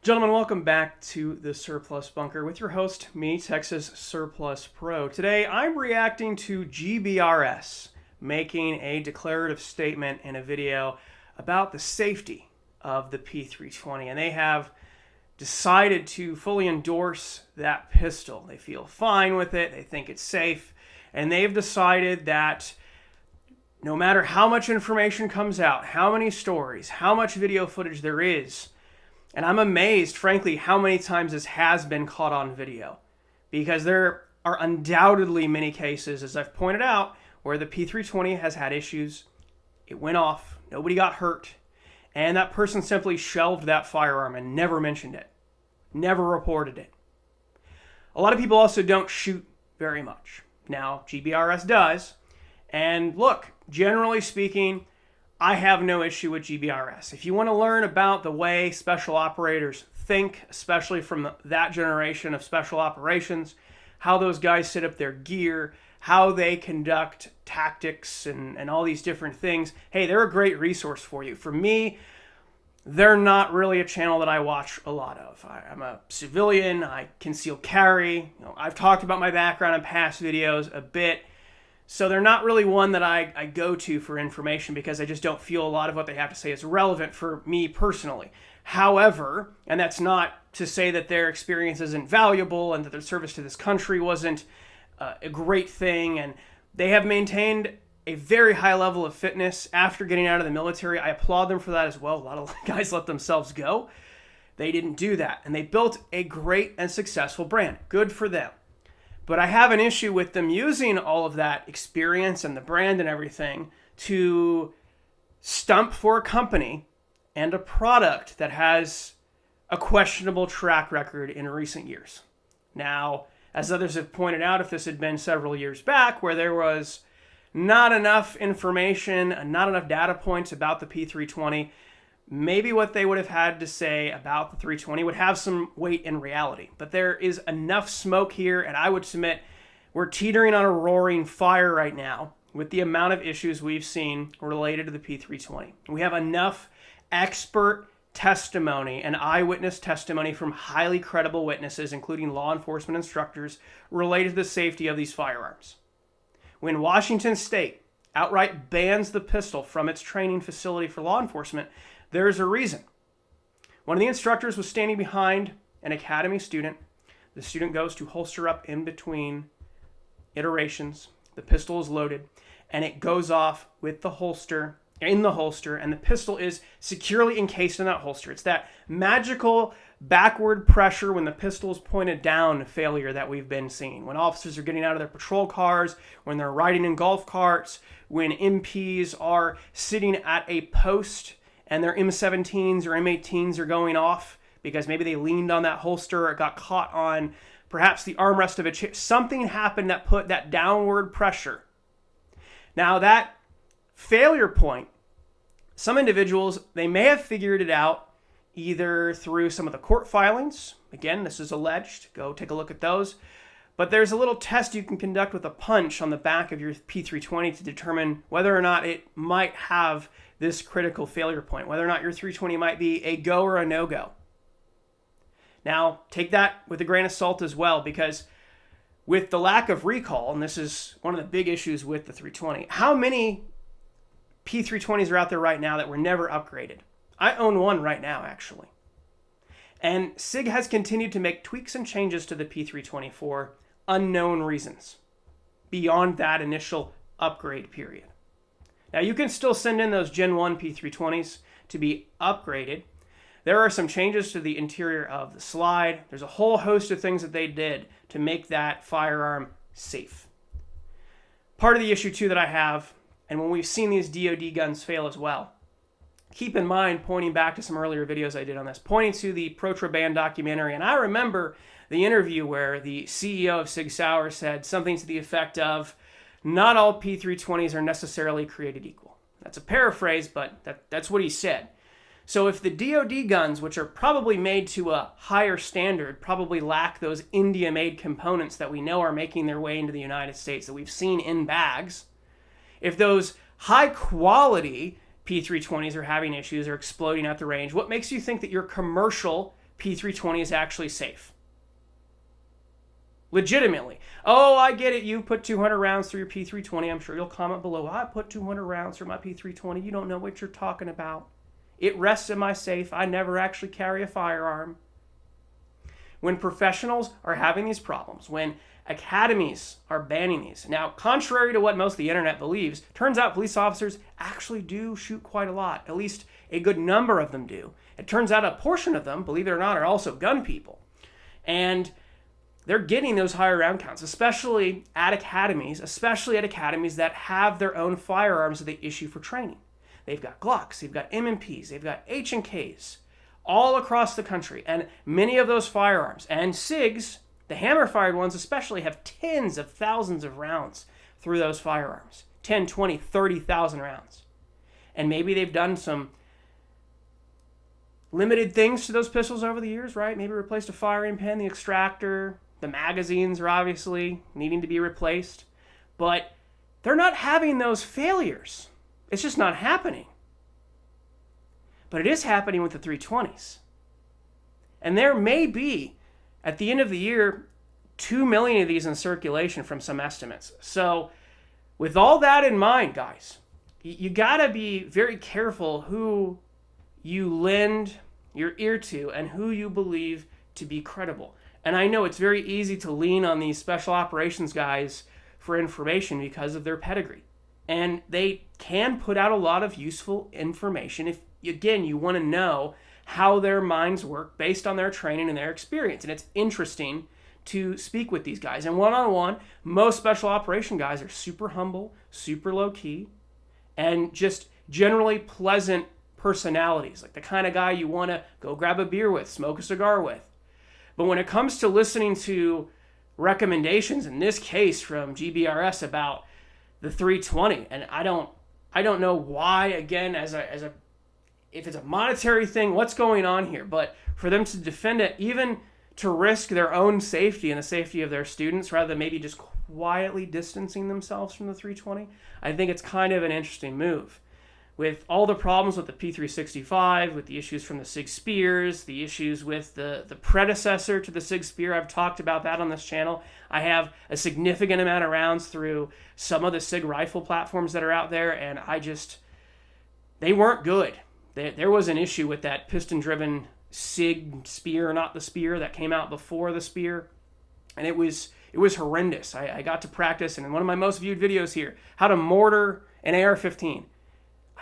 Gentlemen, welcome back to the Surplus Bunker with your host, me, TexasSurplusPro. Today, I'm reacting to GBRS making a declarative statement in a video about the safety of the P320, and they have decided to fully endorse that pistol. They feel fine with it, they think it's safe, and they've decided that no matter how much information comes out, how many stories, how much video footage there is, and I'm amazed, frankly, how many times this has been caught on video. Because there are undoubtedly many cases, as I've pointed out, where the P320 has had issues. It went off, nobody got hurt, and that person simply shelved that firearm and never mentioned it. Never reported it. A lot of people also don't shoot very much. Now, GBRS does. And look, generally speaking, I have no issue with GBRS. If you want to learn about the way special operators think, especially from that generation of special operations, how those guys set up their gear, how they conduct tactics and all these different things, hey, they're a great resource for you. For me, they're not really a channel that I watch a lot of. I'm a civilian, I conceal carry. I've talked about my background in past videos a bit. So they're not really one that I go to for information because I just don't feel a lot of what they have to say is relevant for me personally. However, and that's not to say that their experience isn't valuable and that their service to this country wasn't a great thing, and they have maintained a very high level of fitness after getting out of the military. I applaud them for that as well. A lot of guys let themselves go. They didn't do that, and they built a great and successful brand. Good for them. But I have an issue with them using all of that experience and the brand and everything to stump for a company and a product that has a questionable track record in recent years. Now, as others have pointed out, if this had been several years back where there was not enough information and not enough data points about the P320, maybe what they would have had to say about the 320 would have some weight in reality. But there is enough smoke here, and I would submit we're teetering on a roaring fire right now with the amount of issues we've seen related to the P320. We have enough expert testimony and eyewitness testimony from highly credible witnesses, including law enforcement instructors, related to the safety of these firearms. When Washington State outright bans the pistol from its training facility for law enforcement, there's a reason. One of the instructors was standing behind an academy student. The student goes to holster up in between iterations. The pistol is loaded, and it goes off with the holster, in the holster, and the pistol is securely encased in that holster. It's that magical backward pressure when the pistol is pointed down failure that we've been seeing. When officers are getting out of their patrol cars, when they're riding in golf carts, when MPs are sitting at a post and their M17s or M18s are going off because maybe they leaned on that holster or it got caught on perhaps the armrest of a chair. Something happened that put that downward pressure. Now that failure point, some individuals, they may have figured it out either through some of the court filings. Again, this is alleged. Go take a look at those. But there's a little test you can conduct with a punch on the back of your P320 to determine whether or not it might have this critical failure point, whether or not your 320 might be a go or a no-go. Now, take that with a grain of salt as well, because with the lack of recall, and this is one of the big issues with the 320, how many P320s are out there right now that were never upgraded? I own one right now, actually. And SIG has continued to make tweaks and changes to the P320 for unknown reasons beyond that initial upgrade period. Now, you can still send in those Gen 1 P320s to be upgraded. There are some changes to the interior of the slide. There's a whole host of things that they did to make that firearm safe. Part of the issue, too, that I have, and when we've seen these DoD guns fail as well, keep in mind, pointing back to some earlier videos I did on this, pointing to the Pro-Band documentary, and I remember the interview where the CEO of SIG Sauer said something to the effect of, not all P320s are necessarily created equal. That's a paraphrase, but that's what he said. So if the DoD guns, which are probably made to a higher standard, probably lack those India-made components that we know are making their way into the United States that we've seen in bags, if those high-quality P320s are having issues or exploding at the range, what makes you think that your commercial P320 is actually safe. Legitimately. Oh, I get it. You put 200 rounds through your P320. I'm sure you'll comment below. I put 200 rounds through my P320. You don't know what you're talking about. It rests in my safe. I never actually carry a firearm. When professionals are having these problems, when academies are banning these. Now, contrary to what most of the internet believes, turns out police officers actually do shoot quite a lot. At least a good number of them do. It turns out a portion of them, believe it or not, are also gun people. And they're getting those higher round counts, especially at academies that have their own firearms that they issue for training. They've got Glocks, they've got M&Ps, they've got H&Ks all across the country. And many of those firearms, and SIGs, the hammer-fired ones especially, have tens of thousands of rounds through those firearms. 10, 20, 30,000 rounds. And maybe they've done some limited things to those pistols over the years, right? Maybe replaced a firing pin, the extractor. The magazines are obviously needing to be replaced. But they're not having those failures. It's just not happening. But it is happening with the 320s. And there may be, at the end of the year, 2 million of these in circulation from some estimates. So with all that in mind, guys, you got to be very careful who you lend your ear to and who you believe to be credible. And I know it's very easy to lean on these special operations guys for information because of their pedigree. And they can put out a lot of useful information if, again, you want to know how their minds work based on their training and their experience. And it's interesting to speak with these guys. And one-on-one, most special operation guys are super humble, super low-key, and just generally pleasant personalities, like the kind of guy you want to go grab a beer with, smoke a cigar with. But when it comes to listening to recommendations, in this case from GBRS about the 320, and I don't know why, again, if it's a monetary thing, what's going on here, but for them to defend it, even to risk their own safety and the safety of their students rather than maybe just quietly distancing themselves from the 320, I think it's kind of an interesting move. With all the problems with the P365, with the issues from the SIG Spears, the issues with the predecessor to the SIG Spear, I've talked about that on this channel. I have a significant amount of rounds through some of the SIG rifle platforms that are out there, and they weren't good. There was an issue with that piston-driven SIG Spear, not the Spear, that came out before the Spear, and it was horrendous. I got to practice, and in one of my most viewed videos here, how to mortar an AR-15.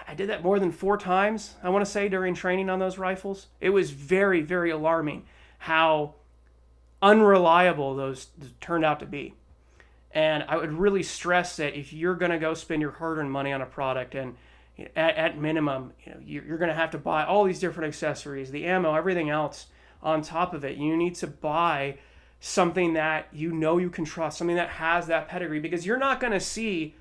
I did that more than 4 times, I want to say, during training on those rifles. It was very, very alarming how unreliable those turned out to be. And I would really stress that if you're going to go spend your hard-earned money on a product, and at minimum, you're going to have to buy all these different accessories, the ammo, everything else on top of it. You need to buy something that you know you can trust, something that has that pedigree, because you're not going to see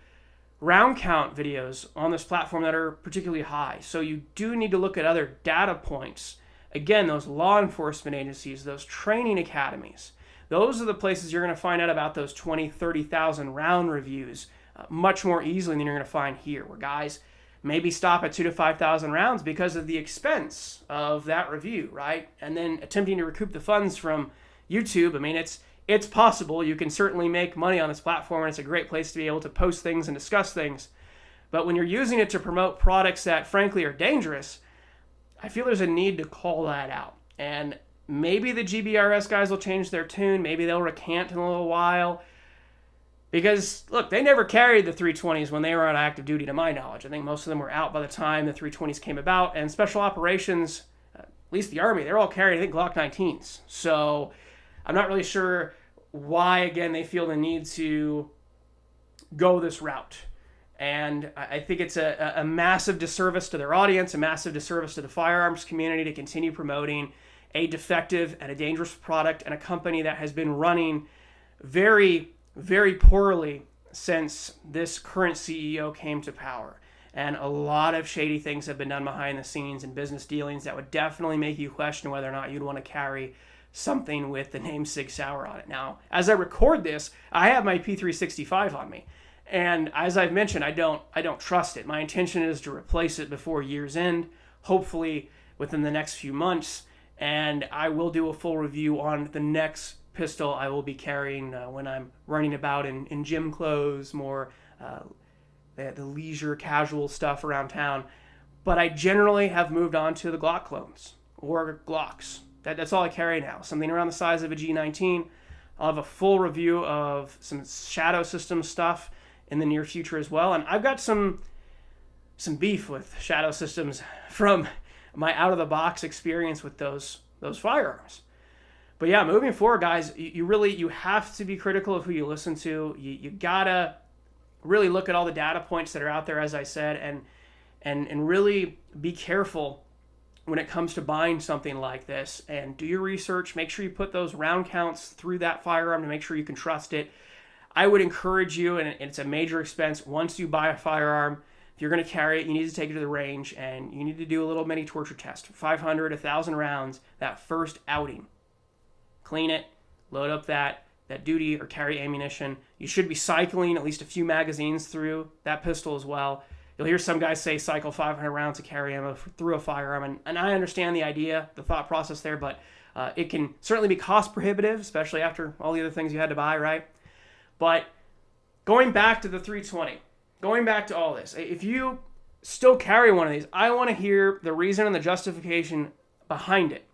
round count videos on this platform that are particularly high. So you do need to look at other data points. Again, those law enforcement agencies, those training academies, those are the places you're going to find out about those 20, 30,000 round reviews much more easily than you're going to find here, where guys maybe stop at 2,000 to 5,000 rounds because of the expense of that review, right? And then attempting to recoup the funds from YouTube. I mean, it's possible. You can certainly make money on this platform, and it's a great place to be able to post things and discuss things. But when you're using it to promote products that, frankly, are dangerous, I feel there's a need to call that out. And maybe the GBRS guys will change their tune. Maybe they'll recant in a little while. Because, look, they never carried the 320s when they were on active duty, to my knowledge. I think most of them were out by the time the 320s came about. And special operations, at least the Army, they're all carrying, I think, Glock 19s. So I'm not really sure why, again, they feel the need to go this route. And I think it's a massive disservice to their audience, a massive disservice to the firearms community to continue promoting a defective and a dangerous product and a company that has been running very, very poorly since this current CEO came to power. And a lot of shady things have been done behind the scenes in business dealings that would definitely make you question whether or not you'd want to carry something with the name SIG Sauer on it. Now, as I record this, I have my P365 on me. And as I've mentioned, I don't trust it. My intention is to replace it before year's end, hopefully within the next few months. and I will do a full review on the next pistol I will be carrying when I'm running about in gym clothes, more the leisure casual stuff around town. But I generally have moved on to the Glock clones or Glocks. That's all I carry now, something around the size of a G19. I'll have a full review of some Shadow System stuff in the near future as well. And I've got some beef with Shadow Systems from my out-of-the-box experience with those firearms. But yeah, moving forward, guys, you have to be critical of who you listen to. You gotta really look at all the data points that are out there, as I said, and really be careful when it comes to buying something like this, and do your research. Make sure you put those round counts through that firearm to make sure you can trust it. I would encourage you, and it's a major expense, once you buy a firearm, if you're going to carry it, you need to take it to the range, and you need to do a little mini torture test. 500, 1,000 rounds, that first outing. Clean it, load up that duty or carry ammunition. You should be cycling at least a few magazines through that pistol as well. You'll hear some guys say cycle 500 rounds of carry ammo through a firearm, and I understand the idea, the thought process there, but it can certainly be cost prohibitive, especially after all the other things you had to buy, right? But going back to the 320, going back to all this, if you still carry one of these, I want to hear the reason and the justification behind it.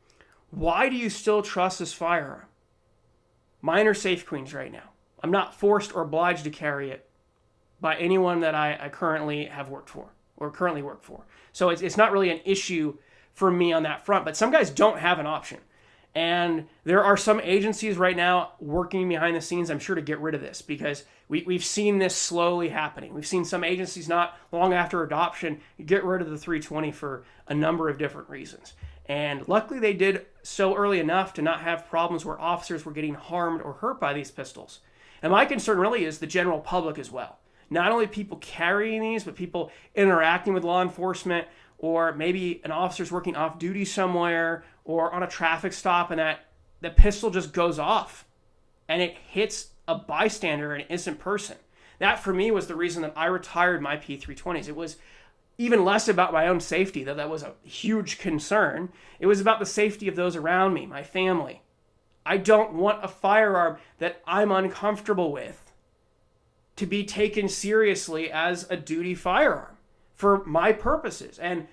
Why do you still trust this firearm? Mine are Safe Queens right now. I'm not forced or obliged to carry it by anyone that I currently have worked for or currently work for. So it's not really an issue for me on that front, but some guys don't have an option. And there are some agencies right now working behind the scenes, I'm sure, to get rid of this, because we've seen this slowly happening. We've seen some agencies not long after adoption get rid of the 320 for a number of different reasons. And luckily they did so early enough to not have problems where officers were getting harmed or hurt by these pistols. And my concern really is the general public as well. Not only people carrying these, but people interacting with law enforcement, or maybe an officer's working off duty somewhere or on a traffic stop, and that the pistol just goes off and it hits a bystander, an innocent person. That for me was the reason that I retired my P320s. It was even less about my own safety, though that was a huge concern. It was about the safety of those around me, my family. I don't want a firearm that I'm uncomfortable with to be taken seriously as a duty firearm for my purposes. And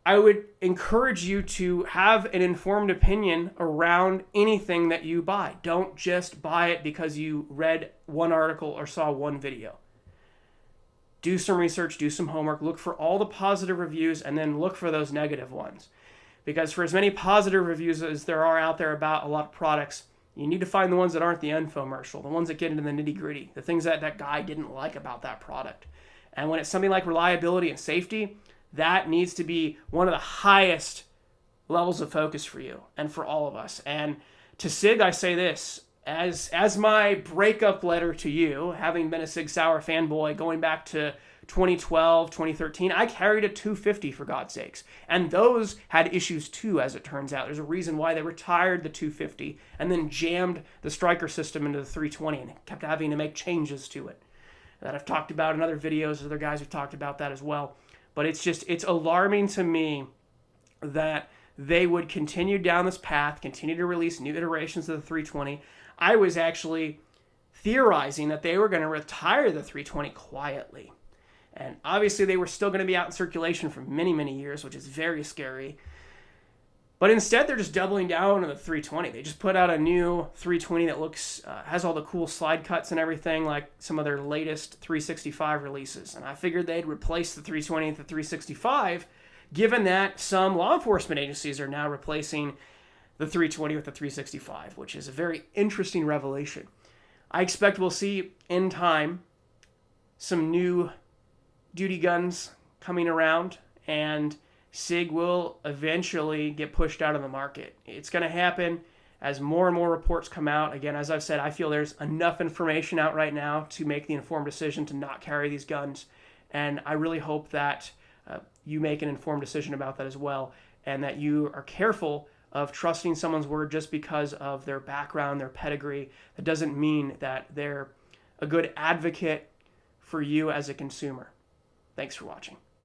I would encourage you to have an informed opinion around anything that you buy. Don't just buy it because you read one article or saw one video. Do some research, do some homework, look for all the positive reviews, and then look for those negative ones. Because for as many positive reviews as there are out there about a lot of products, you need to find the ones that aren't the infomercial, the ones that get into the nitty-gritty, the things that guy didn't like about that product. And when it's something like reliability and safety, that needs to be one of the highest levels of focus for you and for all of us. And to SIG, I say this, as my breakup letter to you, having been a SIG Sauer fanboy going back to 2012, 2013, I carried a 250 for God's sakes. And those had issues too, as it turns out. There's a reason why they retired the 250 and then jammed the striker system into the 320 and kept having to make changes to it. That I've talked about in other videos, other guys have talked about that as well. But it's alarming to me that they would continue down this path, continue to release new iterations of the 320. I was actually theorizing that they were going to retire the 320 quietly. And obviously they were still going to be out in circulation for many, many years, which is very scary. But instead, they're just doubling down on the 320. They just put out a new 320 that looks has all the cool slide cuts and everything, like some of their latest 365 releases. And I figured they'd replace the 320 with the 365, given that some law enforcement agencies are now replacing the 320 with the 365, which is a very interesting revelation. I expect we'll see in time some new duty guns coming around, and SIG will eventually get pushed out of the market. It's going to happen as more and more reports come out. Again, as I've said, I feel there's enough information out right now to make the informed decision to not carry these guns, and I really hope that you make an informed decision about that as well, and that you are careful of trusting someone's word just because of their background, their pedigree. That doesn't mean that they're a good advocate for you as a consumer. Thanks for watching.